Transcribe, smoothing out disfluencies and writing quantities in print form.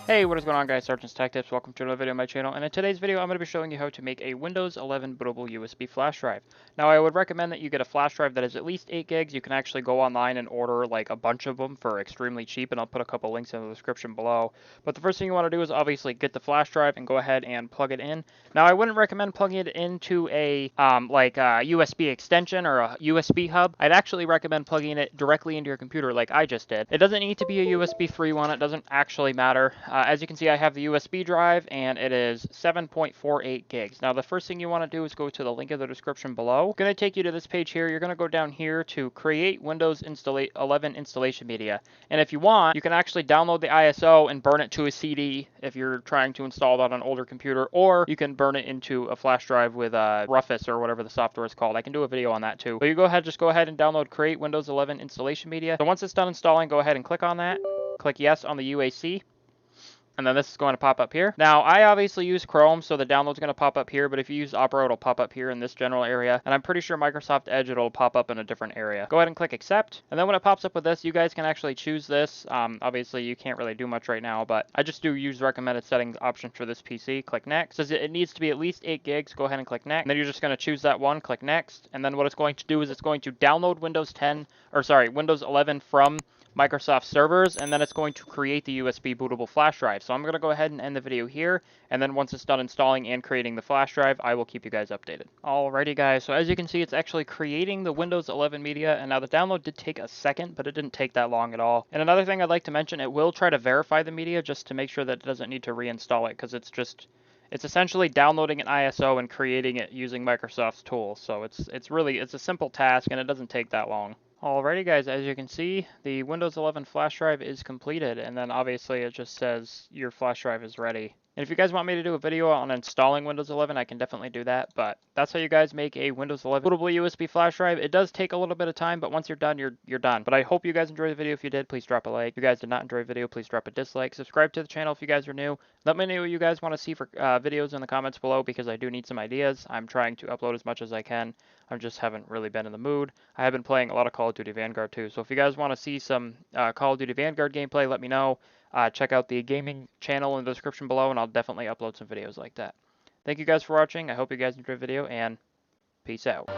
Hey, what is going on guys, Sergeant's Tech Tips, welcome to another video on my channel, and in today's video I'm going to be showing you how to make a Windows 11 bootable USB flash drive. Now I would recommend that you get a flash drive that is at least 8 gigs. You can actually go online and order like a bunch of them for extremely cheap, and I'll put a couple links in the description below. But the first thing you want to do is obviously get the flash drive and go ahead and plug it in. Now I wouldn't recommend plugging it into a USB extension or a USB hub. I'd actually recommend plugging it directly into your computer like I just did. It doesn't need to be a USB 3 one, it doesn't actually matter. As you can see, I have the USB drive and it is 7.48 gigs. Now the first thing you want to do is go to the link in the description below. It's going to take you to this page here. You're going to go down here to create Windows 11 installation media. And if you want, you can actually download the ISO and burn it to a CD if you're trying to install that on an older computer, or you can burn it into a flash drive with Rufus or whatever the software is called. I can do a video on that too. But you just go ahead and download create Windows 11 installation media. So once it's done installing, go ahead and click on that. Click yes on the UAC. And then this is going to pop up here. Now, I obviously use Chrome, so the download's going to pop up here, but if you use Opera, it'll pop up here in this general area. And I'm pretty sure Microsoft Edge, it'll pop up in a different area. Go ahead and click accept. And then when it pops up with this, you guys can actually choose this. Obviously, you can't really do much right now, but I just do use recommended settings option for this PC. Click next. It says it needs to be at least 8 gigs. Go ahead and click next. And then you're just going to choose that one. Click next. And then what it's going to do is it's going to download Windows 11 from Microsoft servers, and then it's going to create the USB bootable flash drive. So I'm going to go ahead and end the video here, and then once it's done installing and creating the flash drive, I will keep you guys updated. Alrighty guys, so as you can see, it's actually creating the Windows 11 media, and now the download did take a second, but it didn't take that long at all. And another thing I'd like to mention, it will try to verify the media just to make sure that it doesn't need to reinstall it, because it's essentially downloading an ISO and creating it using Microsoft's tools. So it's a simple task, and it doesn't take that long. Alrighty guys, as you can see, the Windows 11 flash drive is completed, and then obviously it just says your flash drive is ready. And if you guys want me to do a video on installing Windows 11, I can definitely do that, but that's how you guys make a Windows 11 bootable USB flash drive. It does take a little bit of time, but once you're done, you're done. But I hope you guys enjoyed the video. If you did, please drop a like. If you guys did not enjoy the video, please drop a dislike. Subscribe to the channel if you guys are new. Let me know what you guys want to see for videos in the comments below, because I do need some ideas. I'm trying to upload as much as I can. I just haven't really been in the mood. I have been playing a lot of Call of Duty Vanguard too, so if you guys want to see some Call of Duty Vanguard gameplay, let me know. Check out the gaming channel in the description below, and I'll definitely upload some videos like that. Thank you guys for watching. I hope you guys enjoyed the video, and peace out.